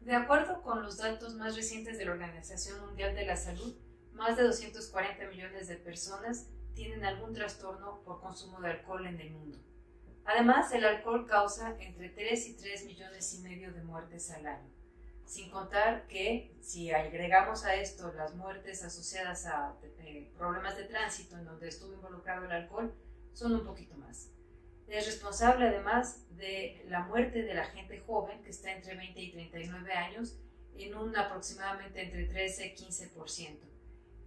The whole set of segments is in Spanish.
De acuerdo con los datos más recientes de la Organización Mundial de la Salud, más de 240 millones de personas tienen algún trastorno por consumo de alcohol en el mundo. Además, el alcohol causa entre 3 y 3 millones y medio de muertes al año. Sin contar que si agregamos a esto las muertes asociadas a problemas de tránsito en donde estuvo involucrado el alcohol, son un poquito más. Es responsable además de la muerte de la gente joven que está entre 20 y 39 años en un aproximadamente entre 13 y 15%.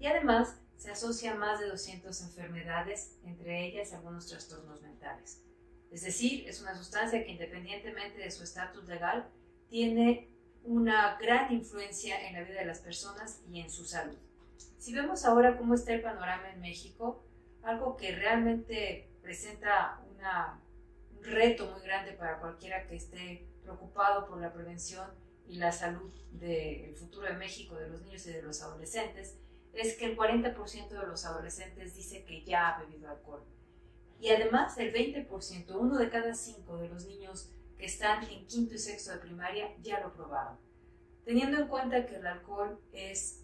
Y además se asocia a más de 200 enfermedades, entre ellas algunos trastornos mentales. Es decir, es una sustancia que independientemente de su estatus legal tiene una gran influencia en la vida de las personas y en su salud. Si vemos ahora cómo está el panorama en México, algo que realmente presenta un reto muy grande para cualquiera que esté preocupado por la prevención y la salud del futuro de México, de los niños y de los adolescentes, es que el 40% de los adolescentes dice que ya ha bebido alcohol. Y además el 20%, uno de cada 5 de los niños que están en quinto y sexto de primaria ya lo probaron. Teniendo en cuenta que el alcohol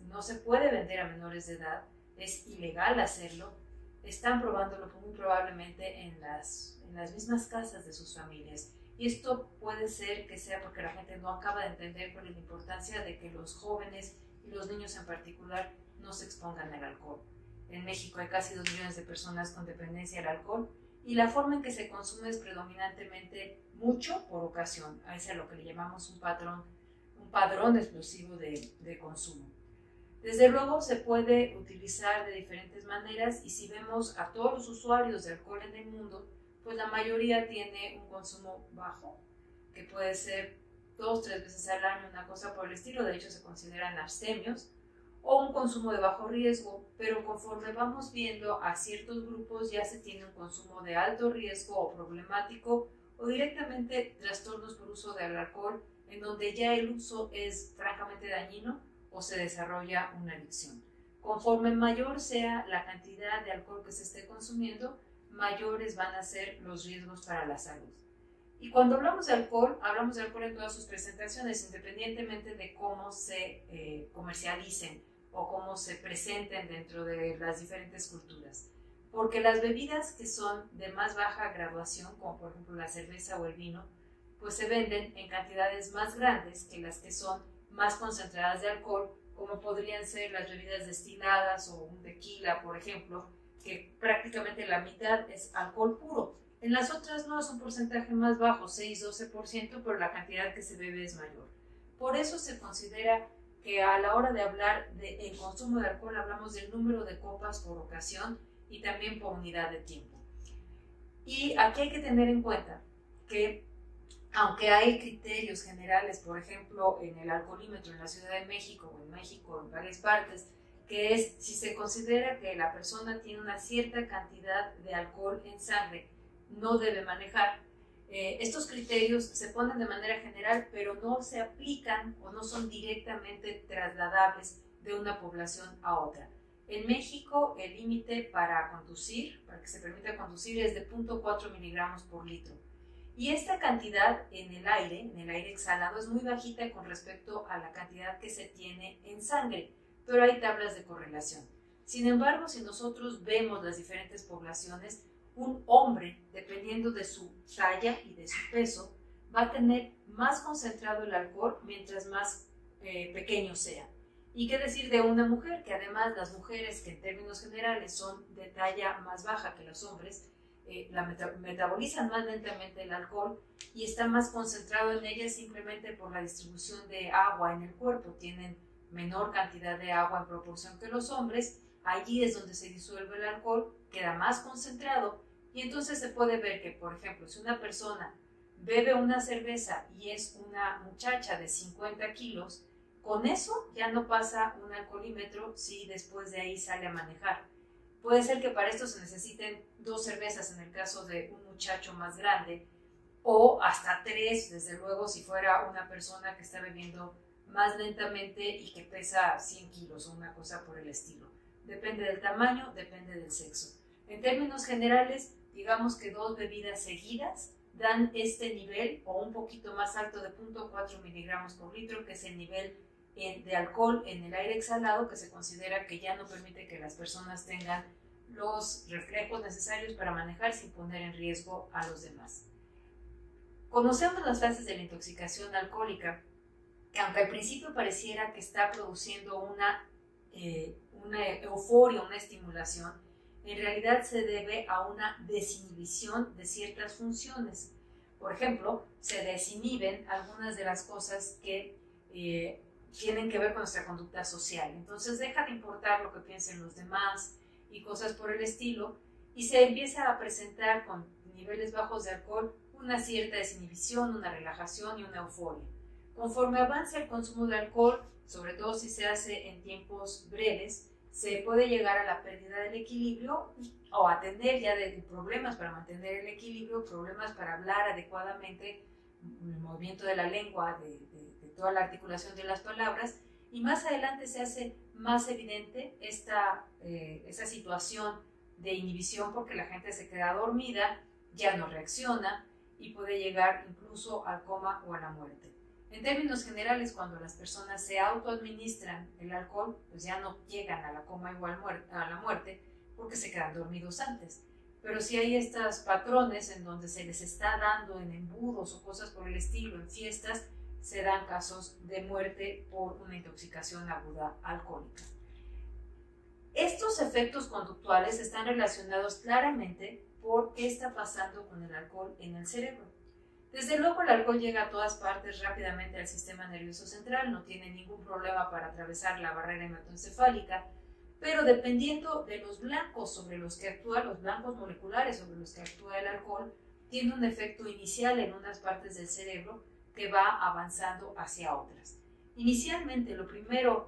no se puede vender a menores de edad, es ilegal hacerlo, están probándolo muy probablemente en las mismas casas de sus familias. Y esto puede ser que sea porque la gente no acaba de entender cuál es la importancia de que los jóvenes y los niños en particular no se expongan al alcohol. En México hay casi 2 millones de personas con dependencia al alcohol y la forma en que se consume es predominantemente mucho por ocasión. Es a lo que le llamamos un padrón explosivo de consumo. Desde luego se puede utilizar de diferentes maneras y si vemos a todos los usuarios de alcohol en el mundo, pues la mayoría tiene un consumo bajo, que puede ser 2-3 veces al año, una cosa por el estilo, de hecho se consideran abstemios, o un consumo de bajo riesgo, pero conforme vamos viendo a ciertos grupos ya se tiene un consumo de alto riesgo o problemático o directamente trastornos por uso del alcohol en donde ya el uso es francamente dañino o se desarrolla una adicción. Conforme mayor sea la cantidad de alcohol que se esté consumiendo, mayores van a ser los riesgos para la salud. Y cuando hablamos de alcohol en todas sus presentaciones, independientemente de cómo se comercialicen o cómo se presenten dentro de las diferentes culturas. Porque las bebidas que son de más baja graduación, como por ejemplo la cerveza o el vino, pues se venden en cantidades más grandes que las que son más concentradas de alcohol, como podrían ser las bebidas destiladas o un tequila, por ejemplo, que prácticamente la mitad es alcohol puro. En las otras no es un porcentaje más bajo, 6-12%, pero la cantidad que se bebe es mayor. Por eso se considera que a la hora de hablar del consumo de alcohol hablamos del número de copas por ocasión y también por unidad de tiempo. Y aquí hay que tener en cuenta que aunque hay criterios generales, por ejemplo, en el alcoholímetro en la Ciudad de México o en México en varias partes, que es si se considera que la persona tiene una cierta cantidad de alcohol en sangre, no debe manejar. Estos criterios se ponen de manera general, pero no se aplican o no son directamente trasladables de una población a otra. En México, el límite para conducir, para que se permita conducir, es de 0.4 miligramos por litro. Y esta cantidad en el aire exhalado, es muy bajita con respecto a la cantidad que se tiene en sangre, pero hay tablas de correlación. Sin embargo, si nosotros vemos las diferentes poblaciones, un hombre, dependiendo de su talla y de su peso, va a tener más concentrado el alcohol mientras más pequeño sea. ¿Y qué decir de una mujer? Que además las mujeres, que en términos generales son de talla más baja que los hombres, metabolizan más lentamente el alcohol y está más concentrado en ellas simplemente por la distribución de agua en el cuerpo. Tienen menor cantidad de agua en proporción que los hombres. Allí es donde se disuelve el alcohol, queda más concentrado y entonces se puede ver que, por ejemplo, si una persona bebe una cerveza y es una muchacha de 50 kilos, con eso ya no pasa un alcoholímetro si después de ahí sale a manejar. Puede ser que para esto se necesiten 2 cervezas en el caso de un muchacho más grande o hasta 3, desde luego, si fuera una persona que está bebiendo más lentamente y que pesa 100 kilos o una cosa por el estilo. Depende del tamaño, depende del sexo. En términos generales, digamos que 2 bebidas seguidas dan este nivel o un poquito más alto de 0.4 miligramos por litro, que es el nivel de alcohol en el aire exhalado, que se considera que ya no permite que las personas tengan los reflejos necesarios para manejar sin poner en riesgo a los demás. Conocemos las fases de la intoxicación alcohólica, que aunque al principio pareciera que está produciendo una euforia, una estimulación, en realidad se debe a una desinhibición de ciertas funciones. Por ejemplo, se desinhiben algunas de las cosas que tienen que ver con nuestra conducta social. Entonces deja de importar lo que piensen los demás y cosas por el estilo, y se empieza a presentar con niveles bajos de alcohol una cierta desinhibición, una relajación y una euforia. Conforme avanza el consumo de alcohol, sobre todo si se hace en tiempos breves, se puede llegar a la pérdida del equilibrio o a tener ya de problemas para mantener el equilibrio, problemas para hablar adecuadamente, el movimiento de la lengua, de toda la articulación de las palabras, y más adelante se hace más evidente esa situación de inhibición porque la gente se queda dormida, ya no reacciona y puede llegar incluso al coma o a la muerte. En términos generales, cuando las personas se autoadministran el alcohol, pues ya no llegan a la coma o a la muerte porque se quedan dormidos antes. Pero si hay estos patrones en donde se les está dando en embudos o cosas por el estilo, en fiestas, se dan casos de muerte por una intoxicación aguda alcohólica. Estos efectos conductuales están relacionados claramente por qué está pasando con el alcohol en el cerebro. Desde luego el alcohol llega a todas partes rápidamente al sistema nervioso central, no tiene ningún problema para atravesar la barrera hematoencefálica, pero dependiendo de los blancos sobre los que actúa, los blancos moleculares sobre los que actúa el alcohol, tiene un efecto inicial en unas partes del cerebro que va avanzando hacia otras. Inicialmente lo primero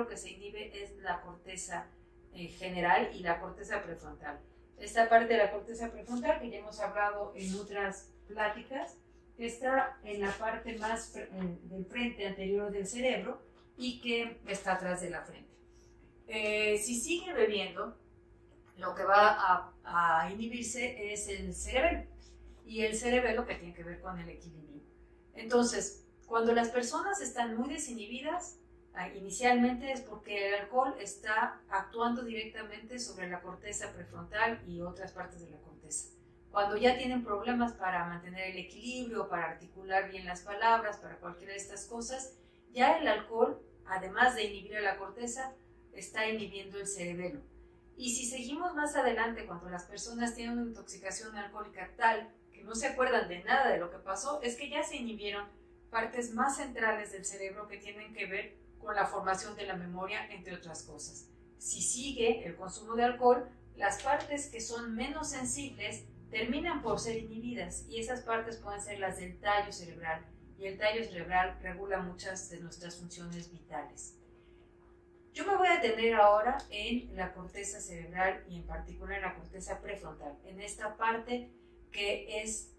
que se inhibe es la corteza general y la corteza prefrontal. Esta parte de la corteza prefrontal, que ya hemos hablado en otras pláticas, está en la parte más del frente anterior del cerebro y que está atrás de la frente. Si sigue bebiendo, lo que va a inhibirse es el cerebelo, y el cerebelo que tiene que ver con el equilibrio. Entonces, cuando las personas están muy desinhibidas, inicialmente es porque el alcohol está actuando directamente sobre la corteza prefrontal y otras partes de la corteza. Cuando ya tienen problemas para mantener el equilibrio, para articular bien las palabras, para cualquiera de estas cosas, ya el alcohol, además de inhibir a la corteza, está inhibiendo el cerebelo. Y si seguimos más adelante, cuando las personas tienen una intoxicación alcohólica tal que no se acuerdan de nada de lo que pasó, es que ya se inhibieron partes más centrales del cerebro que tienen que ver con la formación de la memoria, entre otras cosas. Si sigue el consumo de alcohol, las partes que son menos sensibles terminan por ser inhibidas, y esas partes pueden ser las del tallo cerebral, y el tallo cerebral regula muchas de nuestras funciones vitales. Yo me voy a detener ahora en la corteza cerebral y en particular en la corteza prefrontal, en esta parte que es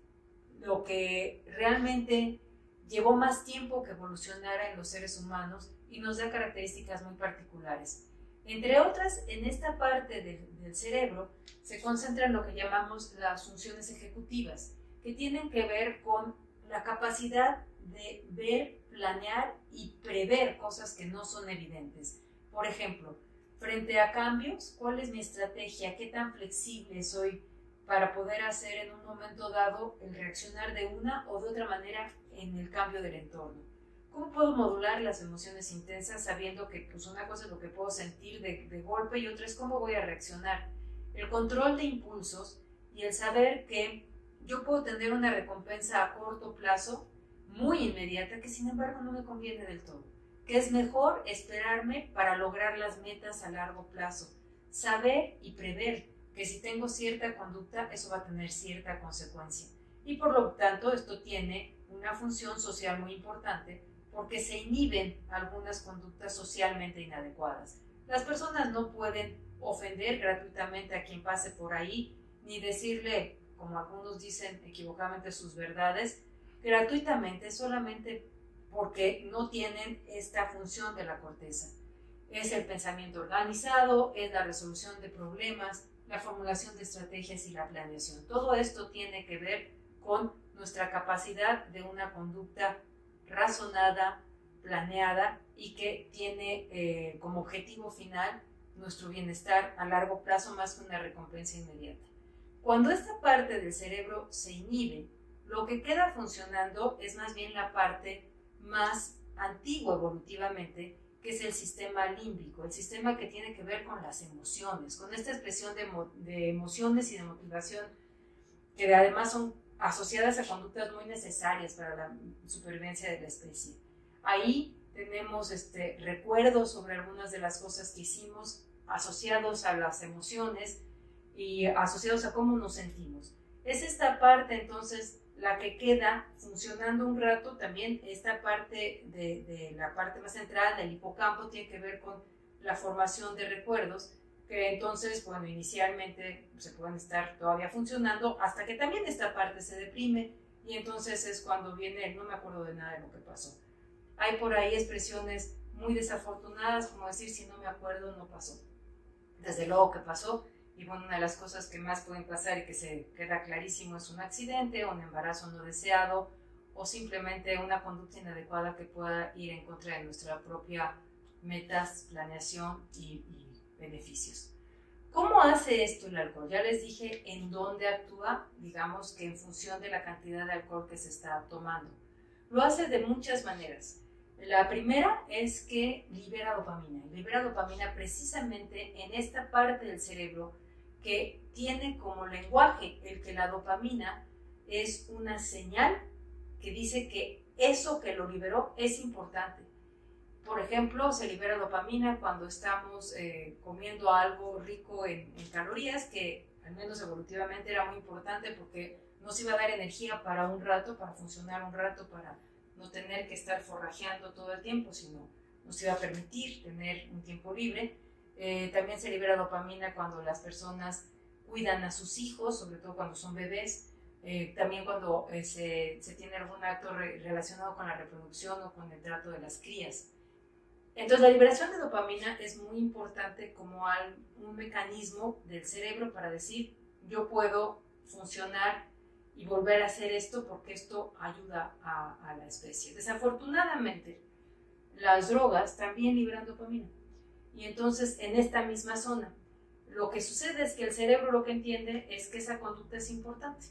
lo que realmente llevó más tiempo que evolucionara en los seres humanos y nos da características muy particulares. Entre otras, en esta parte del cerebro se concentran lo que llamamos las funciones ejecutivas, que tienen que ver con la capacidad de ver, planear y prever cosas que no son evidentes. Por ejemplo, frente a cambios, ¿cuál es mi estrategia? ¿Qué tan flexible soy para poder hacer en un momento dado el reaccionar de una o de otra manera en el cambio del entorno? ¿Cómo puedo modular las emociones intensas sabiendo que pues, una cosa es lo que puedo sentir de golpe y otra es cómo voy a reaccionar? El control de impulsos y el saber que yo puedo tener una recompensa a corto plazo muy inmediata que sin embargo no me conviene del todo, que es mejor esperarme para lograr las metas a largo plazo, saber y prever que si tengo cierta conducta eso va a tener cierta consecuencia, y por lo tanto esto tiene una función social muy importante porque se inhiben algunas conductas socialmente inadecuadas. Las personas no pueden ofender gratuitamente a quien pase por ahí, ni decirle, como algunos dicen equivocadamente, sus verdades gratuitamente solamente porque no tienen esta función de la corteza. Es el pensamiento organizado, es la resolución de problemas, la formulación de estrategias y la planeación. Todo esto tiene que ver con nuestra capacidad de una conducta razonada, planeada y que tiene como objetivo final nuestro bienestar a largo plazo más que una recompensa inmediata. Cuando esta parte del cerebro se inhibe, lo que queda funcionando es más bien la parte más antigua evolutivamente, que es el sistema límbico, el sistema que tiene que ver con las emociones, con esta expresión de emociones y de motivación que además son asociadas a conductas muy necesarias para la supervivencia de la especie. Ahí tenemos recuerdos sobre algunas de las cosas que hicimos asociados a las emociones y asociados a cómo nos sentimos. Es esta parte entonces la que queda funcionando un rato. También esta parte de la parte más central del hipocampo tiene que ver con la formación de recuerdos, que entonces, bueno, inicialmente se pueden estar todavía funcionando hasta que también esta parte se deprime y entonces es cuando viene no me acuerdo de nada de lo que pasó. Hay por ahí expresiones muy desafortunadas como decir si no me acuerdo no pasó. Desde luego que pasó. Y bueno, una de las cosas que más pueden pasar y que se queda clarísimo es un accidente, un embarazo no deseado o simplemente una conducta inadecuada que pueda ir en contra de nuestra propia metas, planeación y beneficios. ¿Cómo hace esto el alcohol? Ya les dije en dónde actúa, digamos que en función de la cantidad de alcohol que se está tomando. Lo hace de muchas maneras. La primera es que libera dopamina. Libera dopamina precisamente en esta parte del cerebro que tiene como lenguaje el que la dopamina es una señal que dice que eso que lo liberó es importante. Por ejemplo, se libera dopamina cuando estamos comiendo algo rico en calorías, que al menos evolutivamente era muy importante porque nos iba a dar energía para un rato, para funcionar un rato, para no tener que estar forrajeando todo el tiempo, sino nos iba a permitir tener un tiempo libre. También se libera dopamina cuando las personas cuidan a sus hijos, sobre todo cuando son bebés. También cuando se tiene algún acto relacionado con la reproducción o con el trato de las crías. Entonces la liberación de dopamina es muy importante como un mecanismo del cerebro para decir yo puedo funcionar y volver a hacer esto porque esto ayuda a la especie. Desafortunadamente, las drogas también liberan dopamina. Y entonces en esta misma zona, lo que sucede es que el cerebro lo que entiende es que esa conducta es importante.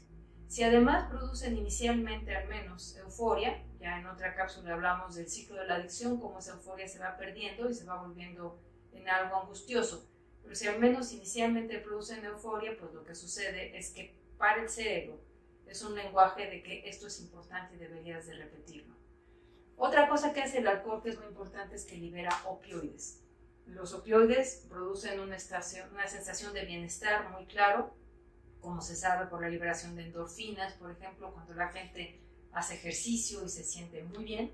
Si además producen inicialmente al menos euforia, ya en otra cápsula hablamos del ciclo de la adicción, cómo esa euforia se va perdiendo y se va volviendo en algo angustioso. Pero si al menos inicialmente producen euforia, pues lo que sucede es que para el cerebro es un lenguaje de que esto es importante y deberías de repetirlo. Otra cosa que hace el alcohol que es muy importante es que libera opioides. Los opioides producen una sensación de bienestar muy claro, como se sabe por la liberación de endorfinas, por ejemplo, cuando la gente hace ejercicio y se siente muy bien.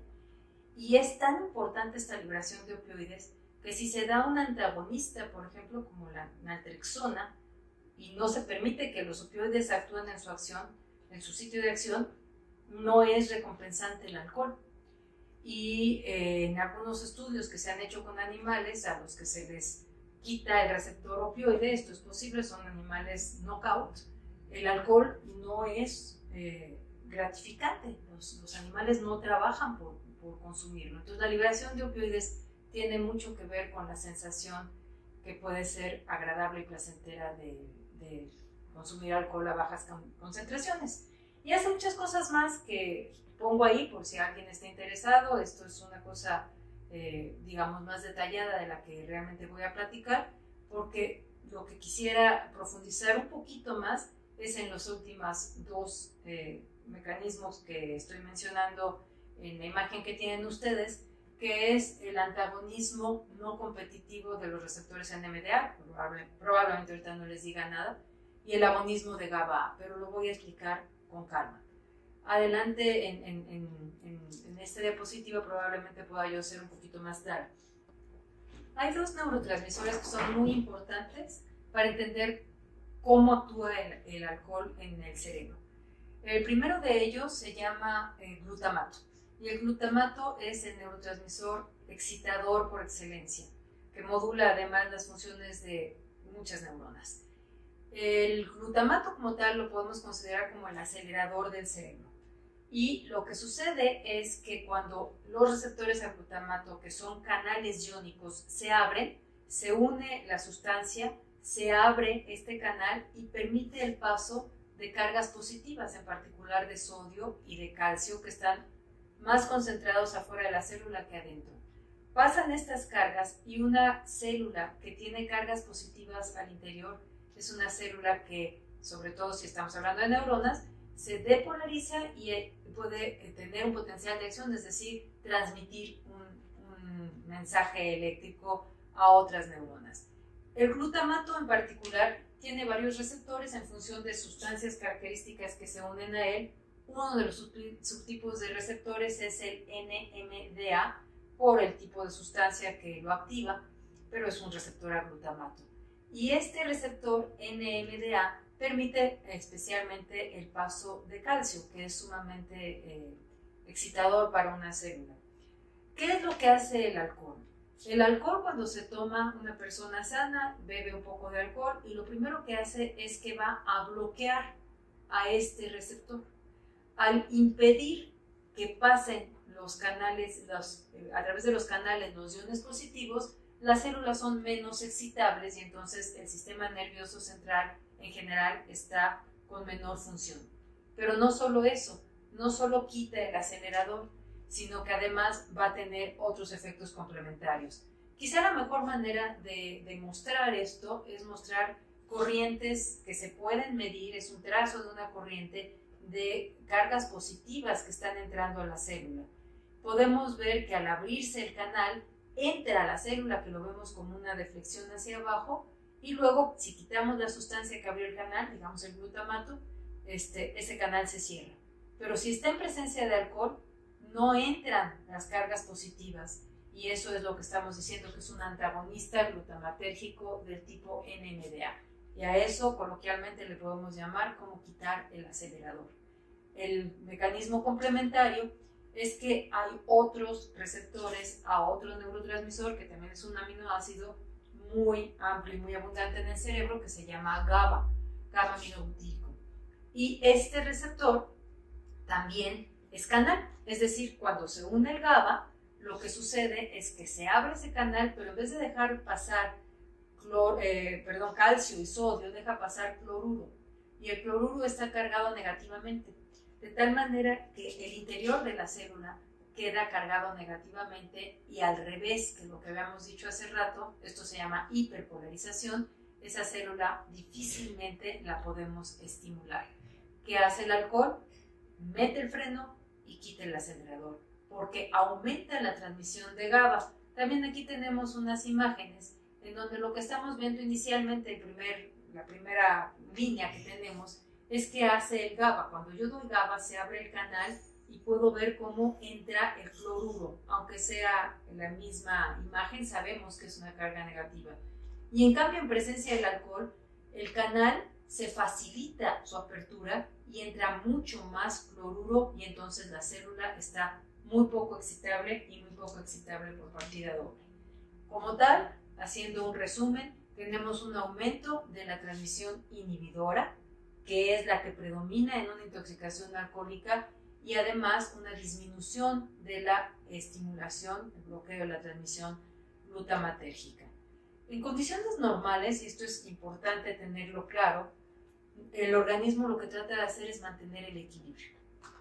Y es tan importante esta liberación de opioides que si se da un antagonista, por ejemplo, como la naltrexona, y no se permite que los opioides actúen en su acción, en su sitio de acción, no es recompensante el alcohol. Y en algunos estudios que se han hecho con animales a los que se les quita el receptor opioide, esto es posible, son animales knockout, el alcohol no es gratificante, los animales no trabajan por consumirlo. Entonces la liberación de opioides tiene mucho que ver con la sensación que puede ser agradable y placentera de consumir alcohol a bajas concentraciones. Y hace muchas cosas más que pongo ahí por si alguien está interesado. Esto es una cosa digamos más detallada de la que realmente voy a platicar, porque lo que quisiera profundizar un poquito más es en los últimos dos mecanismos que estoy mencionando en la imagen que tienen ustedes, que es el antagonismo no competitivo de los receptores NMDA, probablemente ahorita no les diga nada, y el agonismo de GABA, pero lo voy a explicar con calma. Adelante en esta diapositiva probablemente pueda yo ser un poquito más clara. Hay dos neurotransmisores que son muy importantes para entender cómo actúa el alcohol en el cerebro. El primero de ellos se llama glutamato, y el glutamato es el neurotransmisor excitador por excelencia, que modula además las funciones de muchas neuronas. El glutamato como tal lo podemos considerar como el acelerador del cerebro. Y lo que sucede es que cuando los receptores a glutamato, que son canales iónicos, se abren, se une la sustancia, se abre este canal y permite el paso de cargas positivas, en particular de sodio y de calcio, que están más concentrados afuera de la célula que adentro. Pasan estas cargas y una célula que tiene cargas positivas al interior es una célula que, sobre todo si estamos hablando de neuronas, se depolariza y puede tener un potencial de acción, es decir, transmitir un mensaje eléctrico a otras neuronas. El glutamato en particular tiene varios receptores en función de sustancias características que se unen a él. Uno de los subtipos de receptores es el NMDA, por el tipo de sustancia que lo activa, pero es un receptor a glutamato. Y este receptor NMDA permite especialmente el paso de calcio, que es sumamente excitador para una célula. ¿Qué es lo que hace el alcohol? El alcohol, cuando se toma, una persona sana bebe un poco de alcohol y lo primero que hace es que va a bloquear a este receptor. Al impedir que pasen los canales, a través de los canales los iones positivos, las células son menos excitables y entonces el sistema nervioso central en general está con menor función. Pero no solo eso, no solo quita el acelerador, sino que además va a tener otros efectos complementarios. Quizá la mejor manera de mostrar esto es mostrar corrientes que se pueden medir, es un trazo de una corriente de cargas positivas que están entrando a la célula. Podemos ver que al abrirse el canal, entra a la célula, que lo vemos como una deflexión hacia abajo, y luego, si quitamos la sustancia que abrió el canal, digamos el glutamato, ese canal se cierra. Pero si está en presencia de alcohol, no entran las cargas positivas, y eso es lo que estamos diciendo, que es un antagonista glutamatérgico del tipo NMDA. Y a eso coloquialmente le podemos llamar como quitar el acelerador. El mecanismo complementario es que hay otros receptores a otro neurotransmisor, que también es un aminoácido muy amplio y muy abundante en el cerebro, que se llama GABA, GABA-aminobutírico. Y este receptor también es canal, es decir, cuando se une el GABA, lo que sucede es que se abre ese canal, pero en vez de dejar pasar calcio y sodio, deja pasar cloruro, y el cloruro está cargado negativamente, de tal manera que el interior de la célula queda cargado negativamente, y al revés que lo que habíamos dicho hace rato, esto se llama hiperpolarización, esa célula difícilmente la podemos estimular. ¿Qué hace el alcohol? Mete el freno y quita el acelerador, porque aumenta la transmisión de GABA. También aquí tenemos unas imágenes en donde lo que estamos viendo inicialmente, la primera línea que tenemos, es que hace el GABA. Cuando yo doy GABA se abre el canal y puedo ver cómo entra el cloruro. Aunque sea en la misma imagen, sabemos que es una carga negativa. Y en cambio, en presencia del alcohol, el canal se facilita su apertura y entra mucho más cloruro, y entonces la célula está muy poco excitable y muy poco excitable por partida doble. Como tal, haciendo un resumen, tenemos un aumento de la transmisión inhibidora, que es la que predomina en una intoxicación alcohólica, y además una disminución de la estimulación, el bloqueo de la transmisión glutamatérgica. En condiciones normales, y esto es importante tenerlo claro, el organismo lo que trata de hacer es mantener el equilibrio.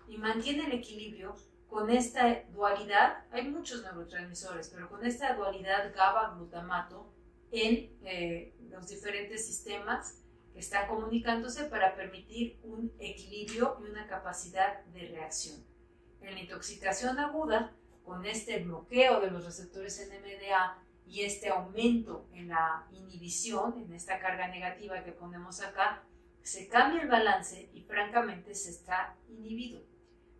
Y mantiene el equilibrio con esta dualidad. Hay muchos neurotransmisores, pero con esta dualidad GABA-glutamato en los diferentes sistemas que están comunicándose para permitir un equilibrio y una capacidad de reacción. En la intoxicación aguda, con este bloqueo de los receptores NMDA y este aumento en la inhibición, en esta carga negativa que ponemos acá, se cambia el balance y francamente se está inhibido.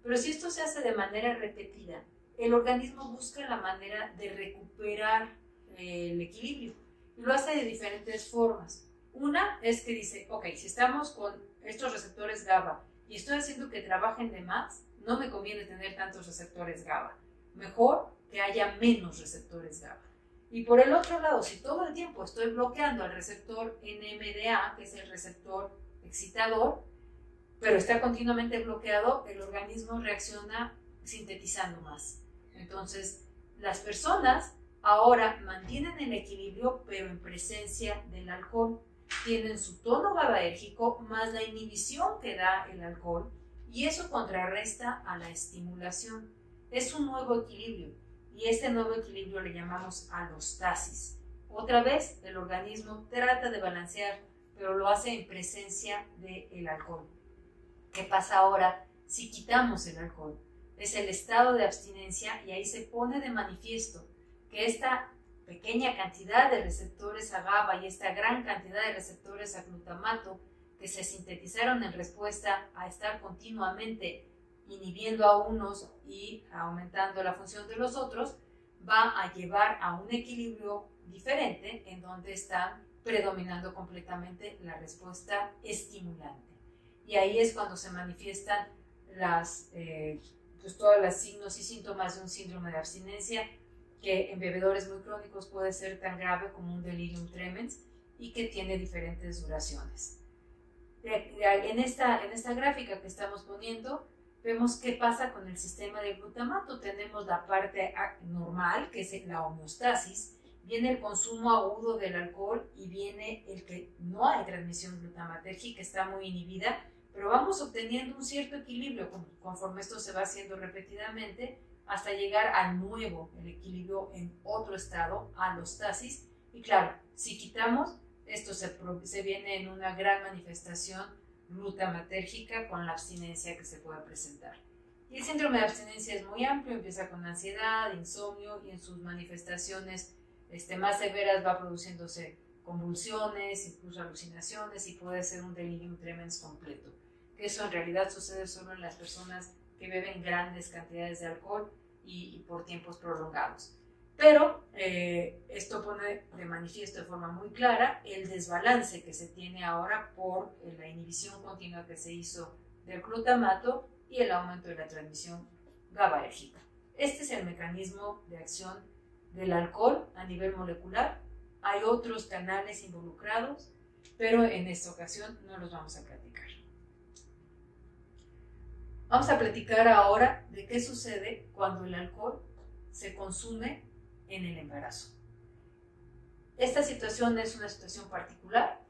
Pero si esto se hace de manera repetida, el organismo busca la manera de recuperar el equilibrio, y lo hace de diferentes formas. Una es que dice, ok, si estamos con estos receptores GABA y estoy haciendo que trabajen de más, no me conviene tener tantos receptores GABA. Mejor que haya menos receptores GABA. Y por el otro lado, si todo el tiempo estoy bloqueando al receptor NMDA, que es el receptor excitador, pero está continuamente bloqueado, el organismo reacciona sintetizando más. Entonces, las personas ahora mantienen el equilibrio, pero en presencia del alcohol. Tienen su tono GABAérgico más la inhibición que da el alcohol, y eso contrarresta a la estimulación. Es un nuevo equilibrio, y este nuevo equilibrio le llamamos alostasis. Otra vez, el organismo trata de balancear, pero lo hace en presencia del alcohol. ¿Qué pasa ahora si quitamos el alcohol? Es el estado de abstinencia, y ahí se pone de manifiesto que esta pequeña cantidad de receptores a GABA y esta gran cantidad de receptores a glutamato que se sintetizaron en respuesta a estar continuamente inhibiendo a unos y aumentando la función de los otros, va a llevar a un equilibrio diferente en donde están predominando completamente la respuesta estimulante. Y ahí es cuando se manifiestan todos los signos y síntomas de un síndrome de abstinencia, que en bebedores muy crónicos puede ser tan grave como un delirium tremens y que tiene diferentes duraciones. En esta gráfica que estamos poniendo, vemos qué pasa con el sistema de glutamato. Tenemos la parte normal, que es la homeostasis, viene el consumo agudo del alcohol y viene el que no hay transmisión glutamatérgica, está muy inhibida, pero vamos obteniendo un cierto equilibrio conforme esto se va haciendo repetidamente, hasta llegar al nuevo, el equilibrio en otro estado, alostasis. Y claro, si quitamos, esto se viene en una gran manifestación glutamatérgica con la abstinencia que se puede presentar. Y el síndrome de abstinencia es muy amplio, empieza con ansiedad, insomnio, y en sus manifestaciones más severas va produciéndose convulsiones, incluso alucinaciones, y puede ser un delirium tremens completo. Eso en realidad sucede solo en las personas que beben grandes cantidades de alcohol y por tiempos prolongados. Pero esto pone de manifiesto de forma muy clara el desbalance que se tiene ahora por la inhibición continua que se hizo del glutamato y el aumento de la transmisión GABAérgica. Este es el mecanismo de acción del alcohol a nivel molecular. Hay otros canales involucrados, pero en esta ocasión no los vamos a platicar. Vamos a platicar ahora de qué sucede cuando el alcohol se consume en el embarazo. Esta situación es una situación particular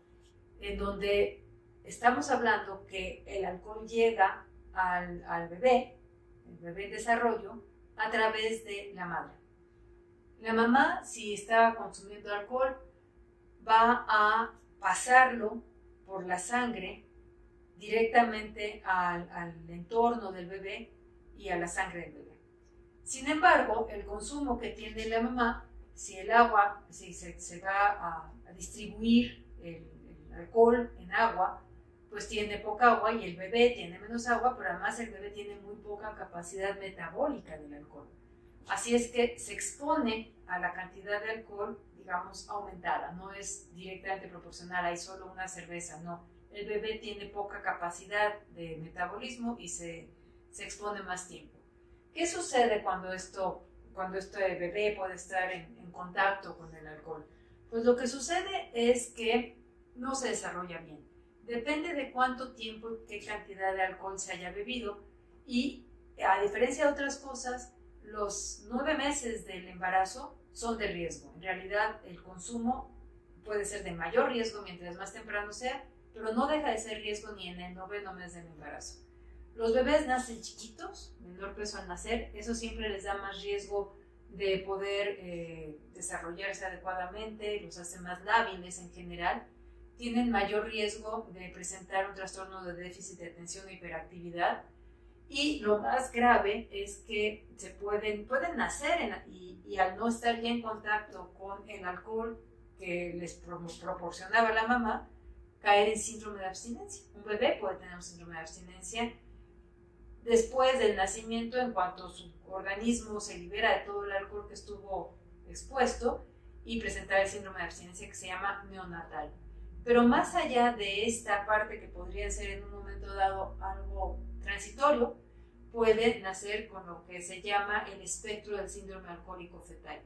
en donde estamos hablando que el alcohol llega al bebé, el bebé en desarrollo, a través de la madre. La mamá, si está consumiendo alcohol, va a pasarlo por la sangre directamente al entorno del bebé y a la sangre del bebé. Sin embargo, el consumo que tiene la mamá, si el agua, si se va a distribuir el alcohol en agua, pues tiene poca agua y el bebé tiene menos agua, pero además el bebé tiene muy poca capacidad metabólica del alcohol. Así es que se expone a la cantidad de alcohol, digamos, aumentada. No es directamente proporcional, hay solo una cerveza, no. El bebé tiene poca capacidad de metabolismo y se expone más tiempo. ¿Qué sucede cuando este bebé puede estar en contacto con el alcohol? Pues lo que sucede es que no se desarrolla bien. Depende de cuánto tiempo y qué cantidad de alcohol se haya bebido, y a diferencia de otras cosas, los 9 meses del embarazo son de riesgo. En realidad, el consumo puede ser de mayor riesgo mientras más temprano sea, pero no deja de ser riesgo ni en el 9º mes del embarazo. Los bebés nacen chiquitos, menor peso al nacer, eso siempre les da más riesgo de poder desarrollarse adecuadamente, los hace más lábiles en general, tienen mayor riesgo de presentar un trastorno de déficit de atención e hiperactividad, y lo más grave es que pueden nacer y al no estar ya en contacto con el alcohol que les proporcionaba la mamá, caer en síndrome de abstinencia. Un bebé puede tener un síndrome de abstinencia después del nacimiento, en cuanto su organismo se libera de todo el alcohol que estuvo expuesto, y presentar el síndrome de abstinencia que se llama neonatal. Pero más allá de esta parte que podría ser en un momento dado algo transitorio, puede nacer con lo que se llama el espectro del síndrome alcohólico fetal,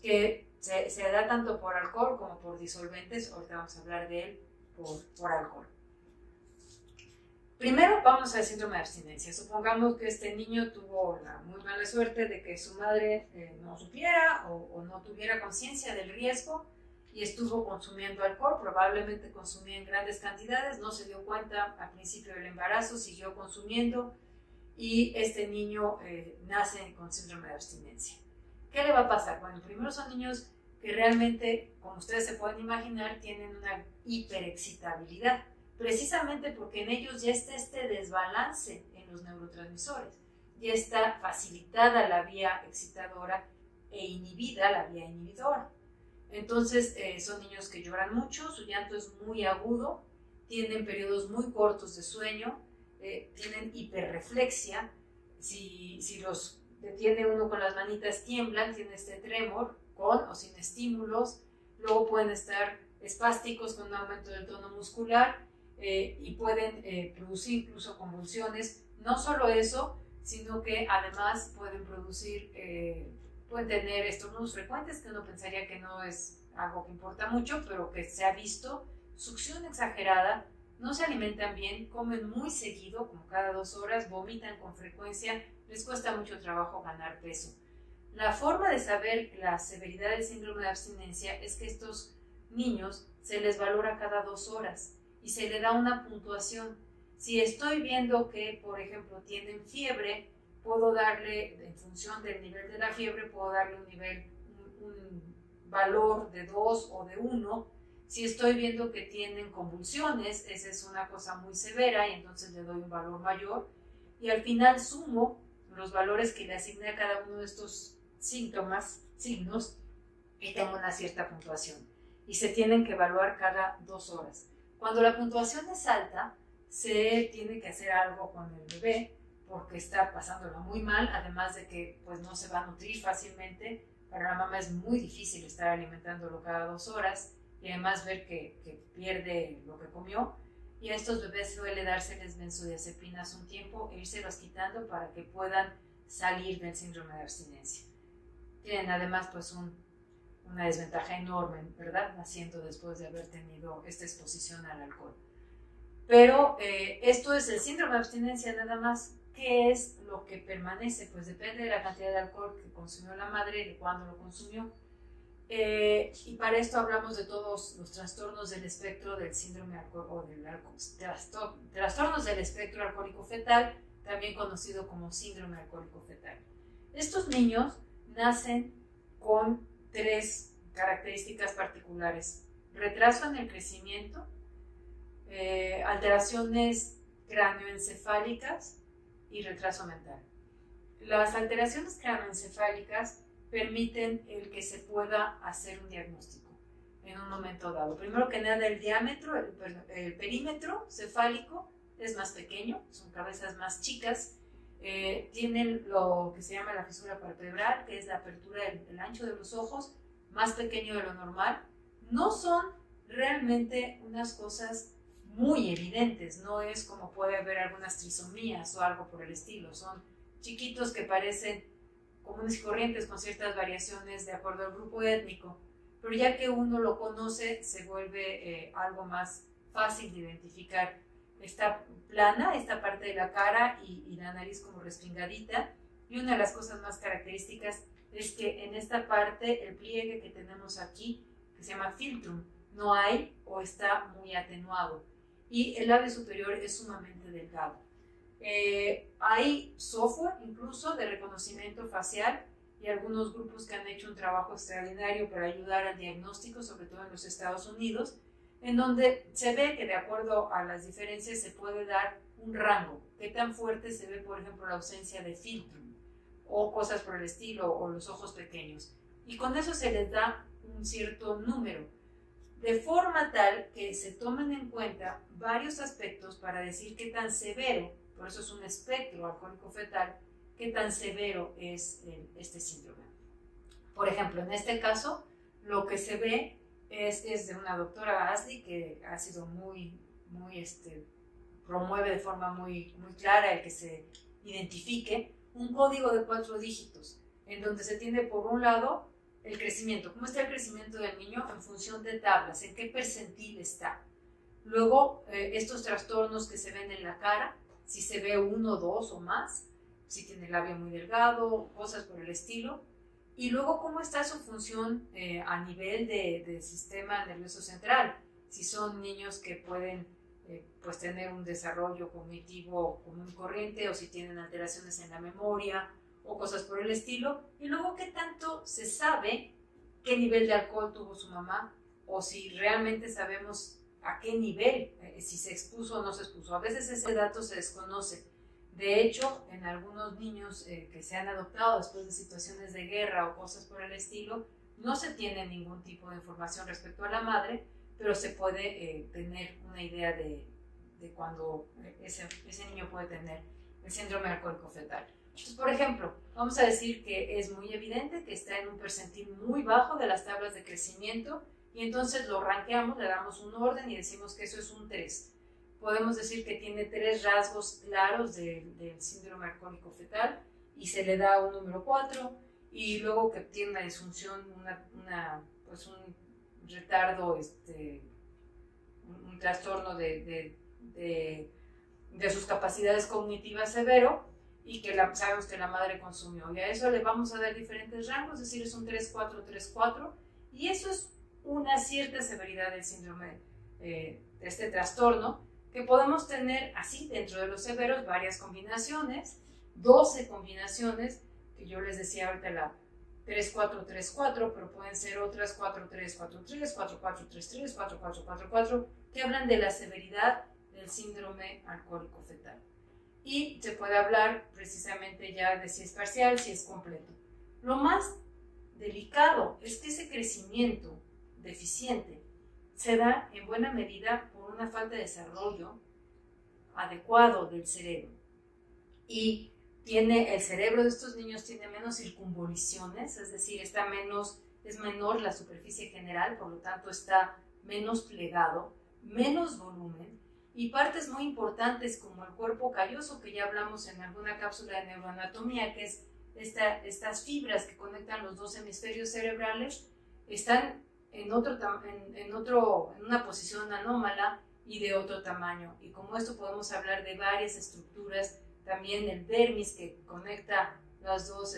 que se da tanto por alcohol como por disolventes. Ahorita vamos a hablar de él por alcohol. Primero vamos al síndrome de abstinencia. Supongamos que este niño tuvo la muy mala suerte de que su madre no supiera o no tuviera conciencia del riesgo y estuvo consumiendo alcohol, probablemente consumía en grandes cantidades, no se dio cuenta al principio del embarazo, siguió consumiendo y este niño nace con síndrome de abstinencia. ¿Qué le va a pasar? Bueno, primero son niños que realmente, como ustedes se pueden imaginar, tienen una hiperexcitabilidad, precisamente porque en ellos ya está este desbalance en los neurotransmisores, ya está facilitada la vía excitadora e inhibida la vía inhibidora. Entonces son niños que lloran mucho, su llanto es muy agudo, tienen periodos muy cortos de sueño, tienen hiperreflexia, si los detiene uno con las manitas tiemblan, tienen este tremor con o sin estímulos, luego pueden estar espásticos con un aumento del tono muscular y pueden producir incluso convulsiones. No solo eso, sino que además pueden producir, pueden tener estornudos frecuentes, que uno pensaría que no es algo que importa mucho, pero que se ha visto, succión exagerada, no se alimentan bien, comen muy seguido, como cada 2 horas, vomitan con frecuencia, les cuesta mucho trabajo ganar peso. La forma de saber la severidad del síndrome de abstinencia es que estos niños se les valora cada 2 horas y se le da una puntuación. Si estoy viendo que, por ejemplo, tienen fiebre, puedo darle, en función del nivel de la fiebre, puedo darle un valor de 2 o de 1. Si estoy viendo que tienen convulsiones, esa es una cosa muy severa y entonces le doy un valor mayor. Y al final sumo los valores que le asigné a cada uno de estos signos, y tengo una cierta puntuación. Y se tienen que evaluar cada 2 horas. Cuando la puntuación es alta, se tiene que hacer algo con el bebé porque está pasándola muy mal, además de que pues, no se va a nutrir fácilmente. Para la mamá es muy difícil estar alimentándolo cada 2 horas y además ver que pierde lo que comió. Y a estos bebés suele dárseles benzodiazepinas un tiempo e irselos quitando para que puedan salir del síndrome de abstinencia. Tienen además pues una desventaja enorme, ¿verdad? Naciendo después de haber tenido esta exposición al alcohol. Pero esto es el síndrome de abstinencia nada más. ¿Qué es lo que permanece? Pues depende de la cantidad de alcohol que consumió la madre y de cuándo lo consumió. Y para esto hablamos de todos los trastornos del espectro del síndrome o del trastornos del espectro alcohólico fetal, también conocido como síndrome alcohólico fetal. Estos niños nacen con 3 características particulares: retraso en el crecimiento, alteraciones cráneoencefálicas y retraso mental. Las alteraciones cráneoencefálicas permiten el que se pueda hacer un diagnóstico en un momento dado. Primero que nada, el diámetro, el perímetro cefálico es más pequeño, son cabezas más chicas, tienen lo que se llama la fisura palpebral, que es la apertura del ancho de los ojos, más pequeño de lo normal. No son realmente unas cosas muy evidentes, no es como puede haber algunas trisomías o algo por el estilo, son chiquitos que parecen comunes y corrientes con ciertas variaciones de acuerdo al grupo étnico, pero ya que uno lo conoce se vuelve algo más fácil de identificar. Está plana esta parte de la cara y la nariz como respingadita, y una de las cosas más características es que en esta parte el pliegue que tenemos aquí, que se llama filtrum, no hay o está muy atenuado, y el labio superior es sumamente delgado. Hay software incluso de reconocimiento facial y algunos grupos que han hecho un trabajo extraordinario para ayudar al diagnóstico, sobre todo en los Estados Unidos, en donde se ve que de acuerdo a las diferencias se puede dar un rango. Qué tan fuerte se ve, por ejemplo, la ausencia de filtrum o cosas por el estilo, o los ojos pequeños. Y con eso se les da un cierto número, de forma tal que se tomen en cuenta varios aspectos para decir qué tan severo, por eso es un espectro alcohólico fetal, qué tan severo es este síndrome. Por ejemplo, en este caso, lo que se ve es de una doctora Ashley, que ha sido promueve de forma muy clara el que se identifique un código de 4 dígitos, en donde se tiene por un lado el crecimiento, cómo está el crecimiento del niño en función de tablas, en qué percentil está. Luego, estos trastornos que se ven en la cara, si se ve uno, dos o más, si tiene el labio muy delgado, cosas por el estilo. Y luego, ¿cómo está su función a nivel del sistema nervioso central? Si son niños que pueden pues tener un desarrollo cognitivo común y corriente, o si tienen alteraciones en la memoria, o cosas por el estilo. Y luego, ¿qué tanto se sabe qué nivel de alcohol tuvo su mamá? O si realmente sabemos a qué nivel, si se expuso o no se expuso. A veces ese dato se desconoce. De hecho, en algunos niños que se han adoptado después de situaciones de guerra o cosas por el estilo, no se tiene ningún tipo de información respecto a la madre, pero se puede tener una idea de cuando ese niño puede tener el síndrome alcohólico fetal. Entonces, por ejemplo, vamos a decir que es muy evidente que está en un percentil muy bajo de las tablas de crecimiento, y entonces lo rankeamos, le damos un orden y decimos que eso es un 3. Podemos decir que tiene 3 rasgos claros del síndrome alcohólico fetal y se le da un número 4, y luego que tiene una disfunción, pues un retardo, un trastorno de sus capacidades cognitivas severo, y que sabemos que la madre consumió. Y a eso le vamos a dar diferentes rangos, es decir, es un 3-4, 3-4, y eso es una cierta severidad del síndrome, de este trastorno, que podemos tener así dentro de los severos varias combinaciones, 12 combinaciones, que yo les decía ahorita la 3-4-3-4, pero pueden ser otras 4-3-4-3, 4-4-3-3, 4-4-4-4, que hablan de la severidad del síndrome alcohólico fetal. Y se puede hablar precisamente ya de si es parcial, si es completo. Lo más delicado es que ese crecimiento deficiente se da en buena medida por una falta de desarrollo adecuado del cerebro. Y el cerebro de estos niños tiene menos circunvoluciones, es decir, es menor la superficie general, por lo tanto está menos plegado, menos volumen, y partes muy importantes como el cuerpo calloso, que ya hablamos en alguna cápsula de neuroanatomía, que es estas fibras que conectan los dos hemisferios cerebrales, están en una posición anómala y de otro tamaño. Y como esto podemos hablar de varias estructuras, también el dermis que conecta las dos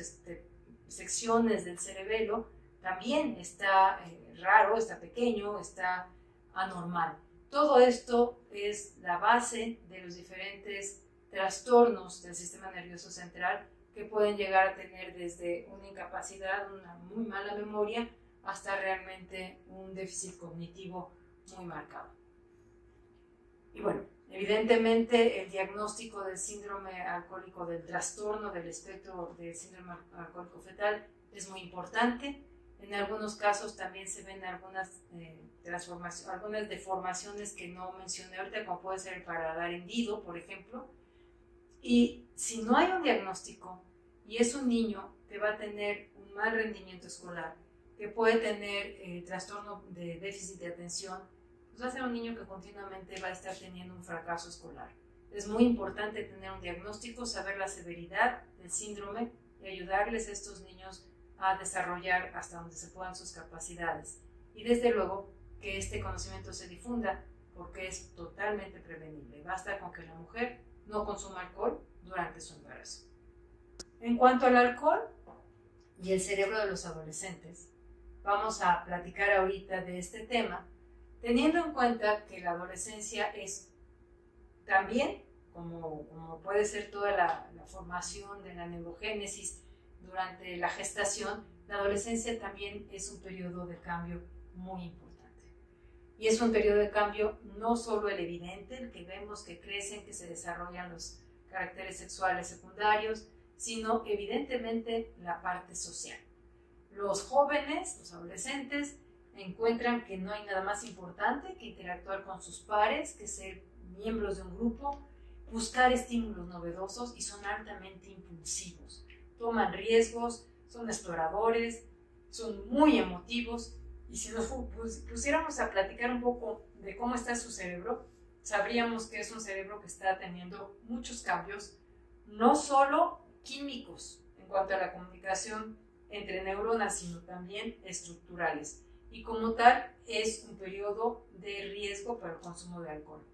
secciones del cerebelo, también está raro, está pequeño, está anormal. Todo esto es la base de los diferentes trastornos del sistema nervioso central, que pueden llegar a tener desde una incapacidad, una muy mala memoria, hasta realmente un déficit cognitivo muy marcado. Y bueno, evidentemente el diagnóstico del síndrome alcohólico, del trastorno del espectro del síndrome alcohólico fetal, es muy importante. En algunos casos también se ven algunas deformaciones que no mencioné ahorita, como puede ser el paladar hendido, por ejemplo. Y si no hay un diagnóstico y es un niño que va a tener un mal rendimiento escolar, que puede tener trastorno de déficit de atención, pues va a ser un niño que continuamente va a estar teniendo un fracaso escolar. Es muy importante tener un diagnóstico, saber la severidad del síndrome y ayudarles a estos niños a desarrollar hasta donde se puedan sus capacidades. Y desde luego que este conocimiento se difunda, porque es totalmente prevenible. Basta con que la mujer no consuma alcohol durante su embarazo. En cuanto al alcohol y el cerebro de los adolescentes, vamos a platicar ahorita de este tema, teniendo en cuenta que la adolescencia es también, como puede ser toda la formación de la neurogénesis durante la gestación, la adolescencia también es un periodo de cambio muy importante. Y es un periodo de cambio no solo el evidente, el que vemos que crecen, que se desarrollan los caracteres sexuales secundarios, sino evidentemente la parte social. Los jóvenes, los adolescentes, encuentran que no hay nada más importante que interactuar con sus pares, que ser miembros de un grupo, buscar estímulos novedosos, y son altamente impulsivos. Toman riesgos, son exploradores, son muy emotivos, y si nos pusiéramos a platicar un poco de cómo está su cerebro, sabríamos que es un cerebro que está teniendo muchos cambios, no solo químicos en cuanto a la comunicación entre neuronas, sino también estructurales. y como tal es un periodo de riesgo para el consumo de alcohol.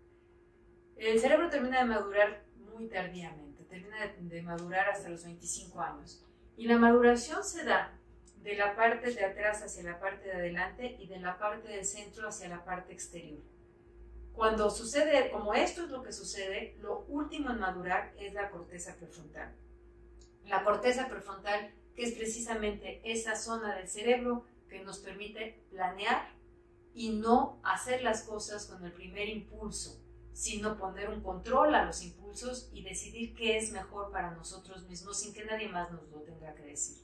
El cerebro termina de madurar muy tardíamente, termina de madurar hasta los 25 años y la maduración se da de la parte de atrás hacia la parte de adelante y de la parte del centro hacia la parte exterior. Cuando sucede, como esto es lo que sucede, lo último en madurar es la corteza prefrontal. La corteza prefrontal, que es precisamente esa zona del cerebro que nos permite planear y no hacer las cosas con el primer impulso, sino poner un control a los impulsos y decidir qué es mejor para nosotros mismos sin que nadie más nos lo tenga que decir.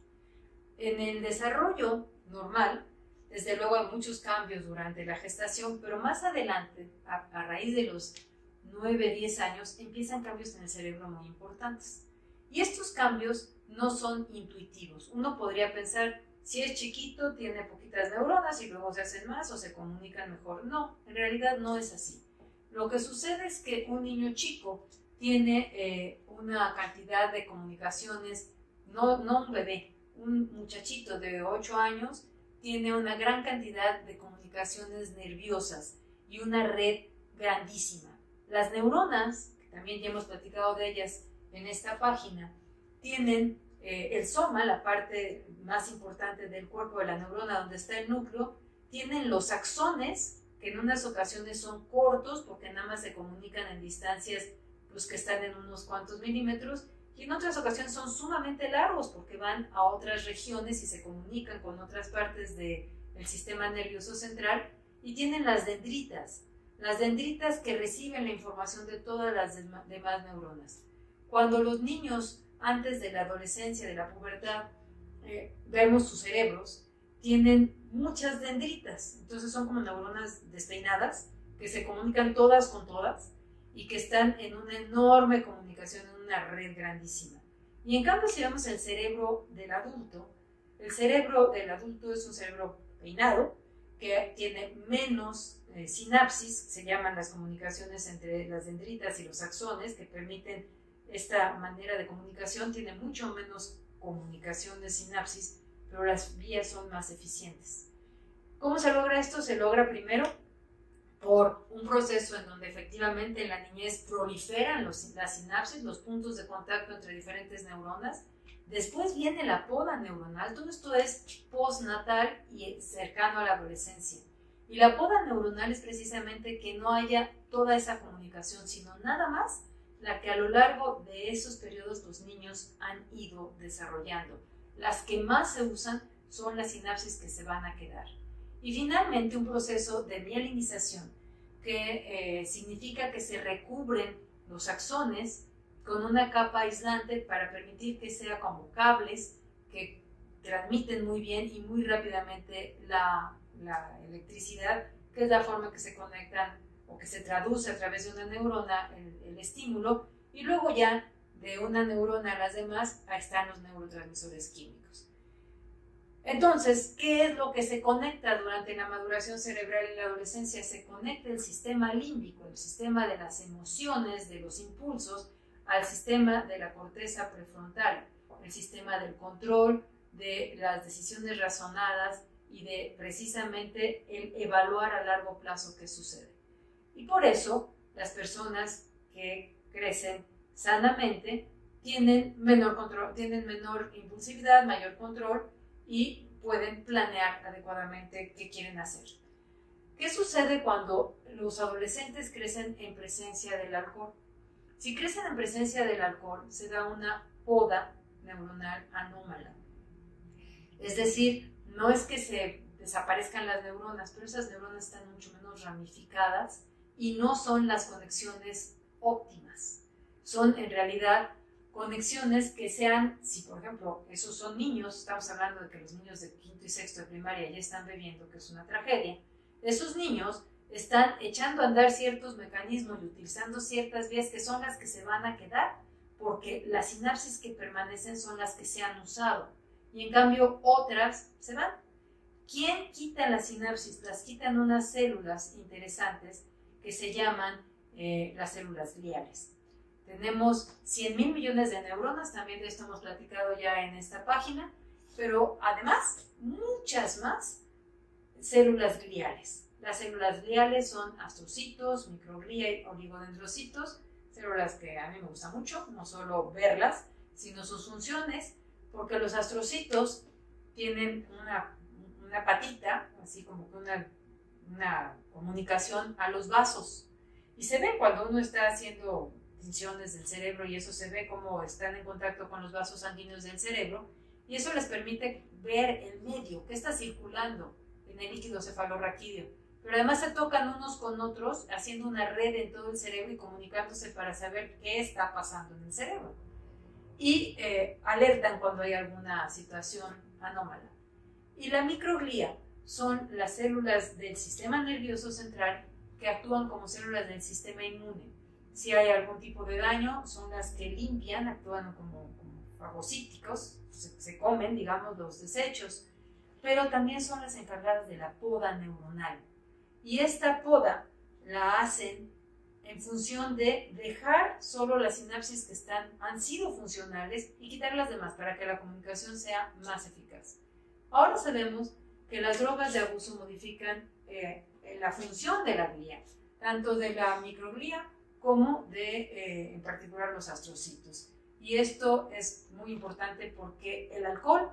En el desarrollo normal, desde luego hay muchos cambios durante la gestación, pero más adelante, a raíz de los 9, 10 años, empiezan cambios en el cerebro muy importantes. Y estos cambios no son intuitivos. Uno podría pensar, si es chiquito, tiene poquitas neuronas y luego se hacen más o se comunican mejor. No, en realidad no es así. Lo que sucede es que un niño chico tiene una cantidad de comunicaciones, no un bebé, un muchachito de 8 años tiene una gran cantidad de comunicaciones nerviosas y una red grandísima. Las neuronas, que también ya hemos platicado de ellas en esta página, tienen el soma, la parte más importante del cuerpo de la neurona donde está el núcleo, tienen los axones, que en unas ocasiones son cortos porque nada más se comunican en distancias pues, que están en unos cuantos milímetros, y en otras ocasiones son sumamente largos porque van a otras regiones y se comunican con otras partes del sistema nervioso central, y tienen las dendritas que reciben la información de todas las demás neuronas. Cuando los niños, antes de la adolescencia, de la pubertad, vemos sus cerebros, tienen muchas dendritas, entonces son como neuronas despeinadas que se comunican todas con todas y que están en una enorme comunicación, en una red grandísima. Y en cambio, si vemos el cerebro del adulto es un cerebro peinado, que tiene menos sinapsis, se llaman las comunicaciones entre las dendritas y los axones, que permiten esta manera de comunicación, tiene mucho menos comunicación de sinapsis, pero las vías son más eficientes. ¿Cómo se logra esto? Se logra primero por un proceso en donde efectivamente en la niñez proliferan las sinapsis, los puntos de contacto entre diferentes neuronas. Después viene la poda neuronal, todo esto es postnatal y cercano a la adolescencia. Y la poda neuronal es precisamente que no haya toda esa comunicación, sino nada más la que a lo largo de esos periodos los niños han ido desarrollando. Las que más se usan son las sinapsis que se van a quedar. Y finalmente un proceso de mielinización, que significa que se recubren los axones con una capa aislante para permitir que sea como cables que transmiten muy bien y muy rápidamente la electricidad, que es la forma que se conectan o que se traduce a través de una neurona el estímulo, y luego ya de una neurona a las demás, ahí están los neurotransmisores químicos. Entonces, ¿qué es lo que se conecta durante la maduración cerebral y la adolescencia? Se conecta el sistema límbico, el sistema de las emociones, de los impulsos, al sistema de la corteza prefrontal, el sistema del control, de las decisiones razonadas y de precisamente el evaluar a largo plazo qué sucede. Y por eso las personas que crecen sanamente tienen menor control, tienen menor impulsividad, mayor control y pueden planear adecuadamente qué quieren hacer. ¿Qué sucede cuando los adolescentes crecen en presencia del alcohol? Si crecen en presencia del alcohol, se da una poda neuronal anómala. Es decir, no es que se desaparezcan las neuronas, pero esas neuronas están mucho menos ramificadas y no son las conexiones óptimas. Son en realidad conexiones que sean, si por ejemplo esos son niños, estamos hablando de que los niños de quinto y sexto de primaria ya están bebiendo, que es una tragedia, esos niños están echando a andar ciertos mecanismos y utilizando ciertas vías que son las que se van a quedar, porque las sinapsis que permanecen son las que se han usado, y en cambio otras se van. ¿Quién quita las sinapsis? Las quitan unas células interesantes que se llaman las células gliales. Tenemos 100,000 millones de neuronas, también de esto hemos platicado ya en esta página, pero además muchas más células gliales. Las células gliales son astrocitos, microglia y oligodendrocitos, células que a mí me gusta mucho, no solo verlas, sino sus funciones, porque los astrocitos tienen una patita, así como que una comunicación a los vasos. Y se ve cuando uno está haciendo tinciones del cerebro y eso se ve como están en contacto con los vasos sanguíneos del cerebro y eso les permite ver el medio, qué está circulando en el líquido cefalorraquídeo. Pero además se tocan unos con otros haciendo una red en todo el cerebro y comunicándose para saber qué está pasando en el cerebro. Y alertan cuando hay alguna situación anómala. Y la microglia son las células del sistema nervioso central que actúan como células del sistema inmune. Si hay algún tipo de daño, son las que limpian, actúan como fagocíticos, se comen, digamos, los desechos, pero también son las encargadas de la poda neuronal. Y esta poda la hacen en función de dejar solo las sinapsis que han sido funcionales y quitar las demás para que la comunicación sea más eficaz. Ahora sabemos que las drogas de abuso modifican la función de la glía, tanto de la microglia como de, en particular, los astrocitos. Y esto es muy importante porque el alcohol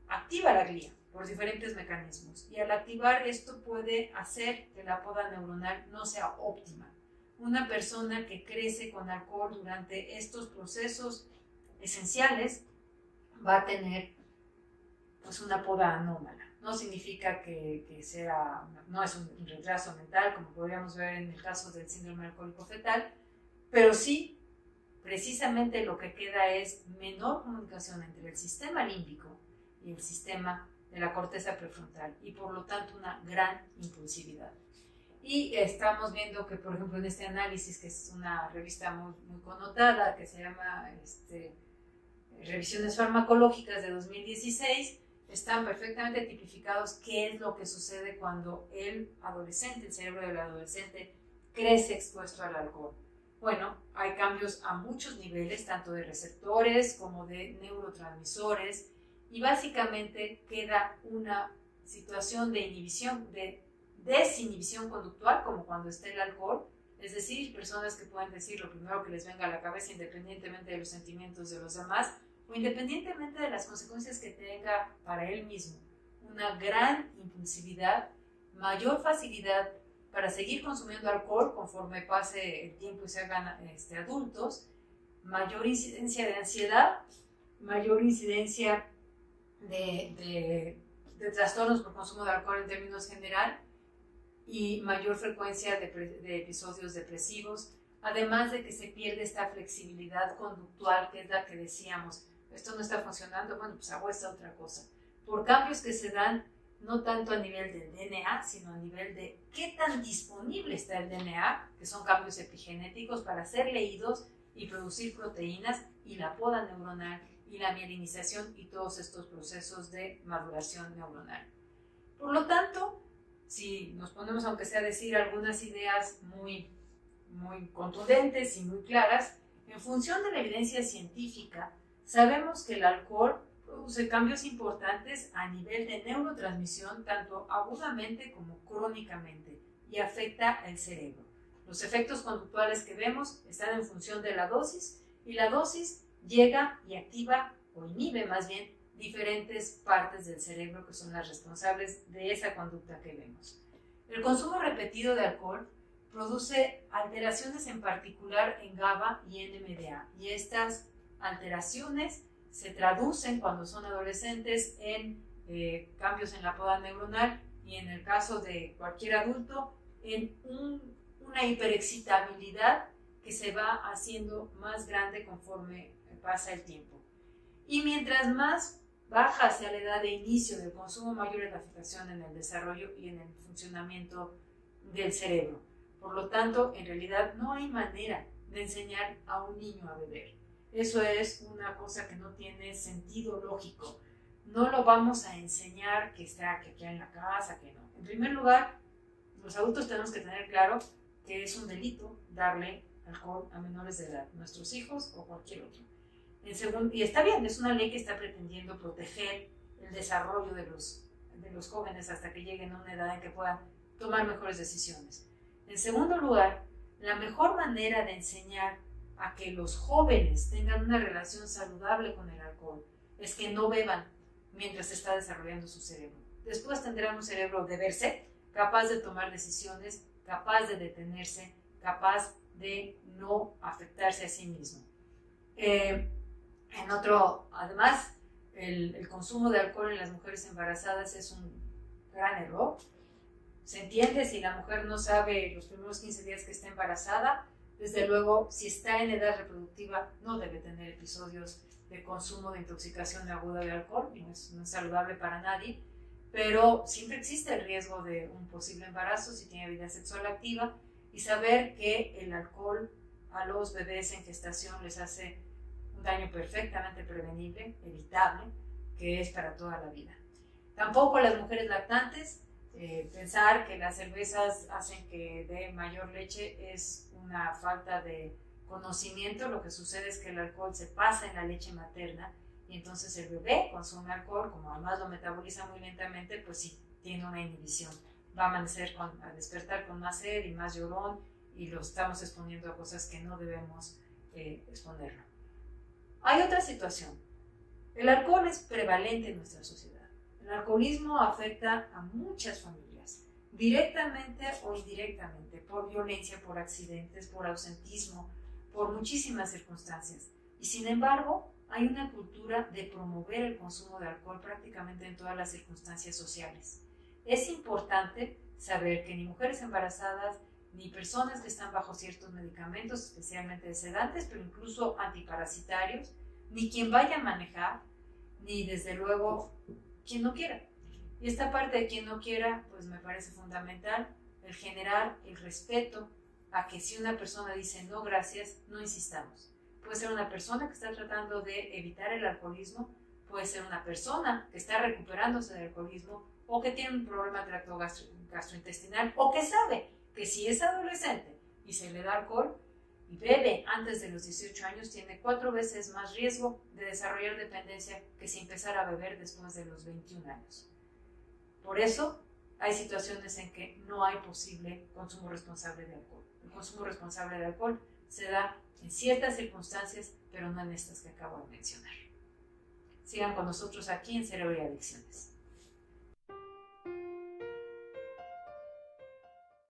activa la glía por diferentes mecanismos y al activar esto puede hacer que la poda neuronal no sea óptima. Una persona que crece con alcohol durante estos procesos esenciales va a tener pues una poda anómala. No significa que no es un retraso mental, como podríamos ver en el caso del síndrome alcohólico fetal, pero sí, precisamente lo que queda es menor comunicación entre el sistema límbico y el sistema de la corteza prefrontal y por lo tanto una gran impulsividad. Y estamos viendo que, por ejemplo, en este análisis, que es una revista muy, muy connotada, que se llama Revisiones Farmacológicas de 2016, están perfectamente tipificados qué es lo que sucede cuando el cerebro del adolescente crece expuesto al alcohol. Bueno, hay cambios a muchos niveles, tanto de receptores como de neurotransmisores, y básicamente queda una situación de inhibición, de desinhibición conductual, como cuando está el alcohol, es decir, personas que pueden decir lo primero que les venga a la cabeza independientemente de los sentimientos de los demás, o independientemente de las consecuencias que tenga para él mismo, una gran impulsividad, mayor facilidad para seguir consumiendo alcohol conforme pase el tiempo y se hagan adultos, mayor incidencia de ansiedad, mayor incidencia de trastornos por consumo de alcohol en términos general y mayor frecuencia de episodios depresivos, además de que se pierde esta flexibilidad conductual que es la que decíamos. Esto no está funcionando, bueno, pues hago esta otra cosa. Por cambios que se dan no tanto a nivel del DNA, sino a nivel de qué tan disponible está el DNA, que son cambios epigenéticos para ser leídos y producir proteínas, y la poda neuronal y la mielinización y todos estos procesos de maduración neuronal. Por lo tanto, si nos ponemos, aunque sea a decir algunas ideas muy, muy contundentes y muy claras, en función de la evidencia científica, sabemos que el alcohol produce cambios importantes a nivel de neurotransmisión, tanto agudamente como crónicamente, y afecta el cerebro. Los efectos conductuales que vemos están en función de la dosis, y la dosis llega y activa, o inhibe más bien, diferentes partes del cerebro que son las responsables de esa conducta que vemos. El consumo repetido de alcohol produce alteraciones en particular en GABA y NMDA, y estas alteraciones se traducen cuando son adolescentes en cambios en la poda neuronal y en el caso de cualquier adulto en una hiperexcitabilidad que se va haciendo más grande conforme pasa el tiempo. Y mientras más baja sea la edad de inicio del consumo, mayor es la afectación en el desarrollo y en el funcionamiento del cerebro. Por lo tanto, en realidad no hay manera de enseñar a un niño a beber. Eso es una cosa que no tiene sentido lógico. No lo vamos a enseñar que aquí en la casa, que no. En primer lugar, los adultos tenemos que tener claro que es un delito darle alcohol a menores de edad, nuestros hijos o cualquier otro. Y está bien, es una ley que está pretendiendo proteger el desarrollo de los jóvenes hasta que lleguen a una edad en que puedan tomar mejores decisiones. En segundo lugar, la mejor manera de enseñar a que los jóvenes tengan una relación saludable con el alcohol es que no beban mientras se está desarrollando su cerebro. Después tendrán un cerebro de verse, capaz de tomar decisiones, capaz de detenerse, capaz de no afectarse a sí mismo. Además, el consumo de alcohol en las mujeres embarazadas es un gran error. Se entiende si la mujer no sabe los primeros 15 días que está embarazada. Desde luego, si está en edad reproductiva, no debe tener episodios de consumo de intoxicación aguda de alcohol, no es saludable para nadie, pero siempre existe el riesgo de un posible embarazo si tiene vida sexual activa, y saber que el alcohol a los bebés en gestación les hace un daño perfectamente prevenible, evitable, que es para toda la vida. Tampoco las mujeres lactantes, pensar que las cervezas hacen que dé mayor leche es una falta de conocimiento. Lo que sucede es que el alcohol se pasa en la leche materna y entonces el bebé consume alcohol, como además lo metaboliza muy lentamente, pues sí, tiene una inhibición. Va a a despertar con más sed y más llorón, y lo estamos exponiendo a cosas que no debemos exponerlo. Hay otra situación. El alcohol es prevalente en nuestra sociedad. El alcoholismo afecta a muchas familias, directamente o indirectamente, por violencia, por accidentes, por ausentismo, por muchísimas circunstancias. Y sin embargo, hay una cultura de promover el consumo de alcohol prácticamente en todas las circunstancias sociales. Es importante saber que ni mujeres embarazadas, ni personas que están bajo ciertos medicamentos, especialmente sedantes, pero incluso antiparasitarios, ni quien vaya a manejar, ni desde luego quien no quiera. Y esta parte de quien no quiera, pues me parece fundamental, el generar el respeto a que si una persona dice no gracias, no insistamos. Puede ser una persona que está tratando de evitar el alcoholismo, puede ser una persona que está recuperándose del alcoholismo o que tiene un problema de tracto gastrointestinal, o que sabe que si es adolescente y se le da alcohol y bebe antes de los 18 años, tiene 4 veces más riesgo de desarrollar dependencia que si empezara a beber después de los 21 años. Por eso hay situaciones en que no hay posible consumo responsable de alcohol. El consumo responsable de alcohol se da en ciertas circunstancias, pero no en estas que acabo de mencionar. Sigan con nosotros aquí en Cerebro y Adicciones.